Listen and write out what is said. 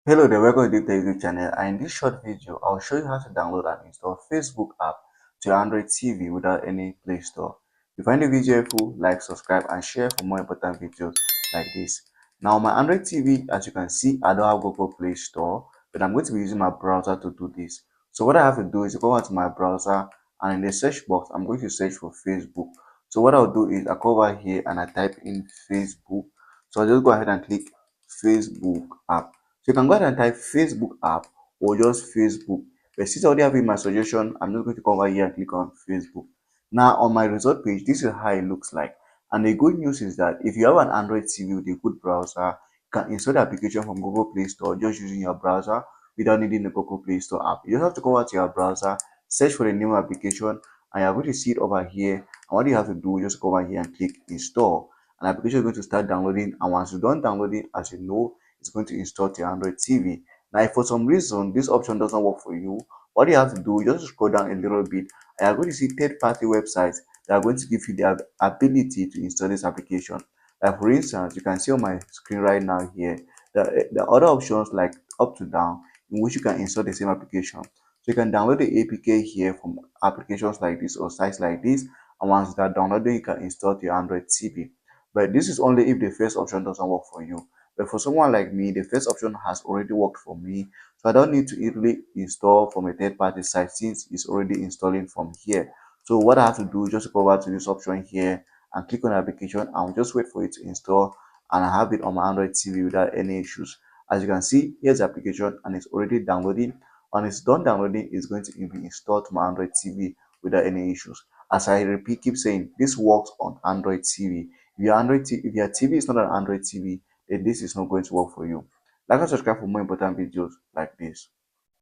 Hello there, welcome to DaveTech YouTube channel, and in this short video, I'll show you how to download and install Facebook app to your Android TV without any Play Store. If you find the video helpful, like, subscribe, and share for more important videos like this. Now, my Android TV, as you can see, I don't have Google Play Store, but I'm going to be using my browser to do this. So what I have to do is go onto my browser, and in the search box, I'm going to search for Facebook. So what I'll do is I go over here and I type in Facebook. So I'll just go ahead and click Facebook app. So you can go ahead and type Facebook app or just Facebook. But since I already have in my suggestion, I'm just going to come over here and click on Facebook. Now on my result page, this is how it looks like. And the good news is that if you have an Android TV with a good browser, you can install the application from Google Play Store just using your browser without needing the Google Play Store app. You just have to go out to your browser, search for the new application, and you're going to see it over here. And what you have to do is just go over here and click install. An application is going to start downloading, and once you're done downloading, as you know, it's going to install to your Android TV. Now, if for some reason this option doesn't work for you, what you have to do is just scroll down a little bit. And you're going to see third-party websites that are going to give you the ability to install this application. Like for instance, you can see on my screen right now here the other options like up to down in which you can install the same application. So you can download the APK here from applications like this or sites like this, and once that downloaded, you can install to your Android TV. But this is only if the first option doesn't work for you. But for someone like me, the first option has already worked for me. So I don't need to easily install from a third-party site since it's already installing from here. So what I have to do is just go over to this option here and click on application and just wait for it to install, and I have it on my Android TV without any issues. As you can see, here's the application and it's already downloading. When it's done downloading, it's going to be installed to my Android TV without any issues. As I repeat, keep saying, this works on Android TV. If your TV is not an Android TV, then this is not going to work for you. Like and subscribe for more important videos like this.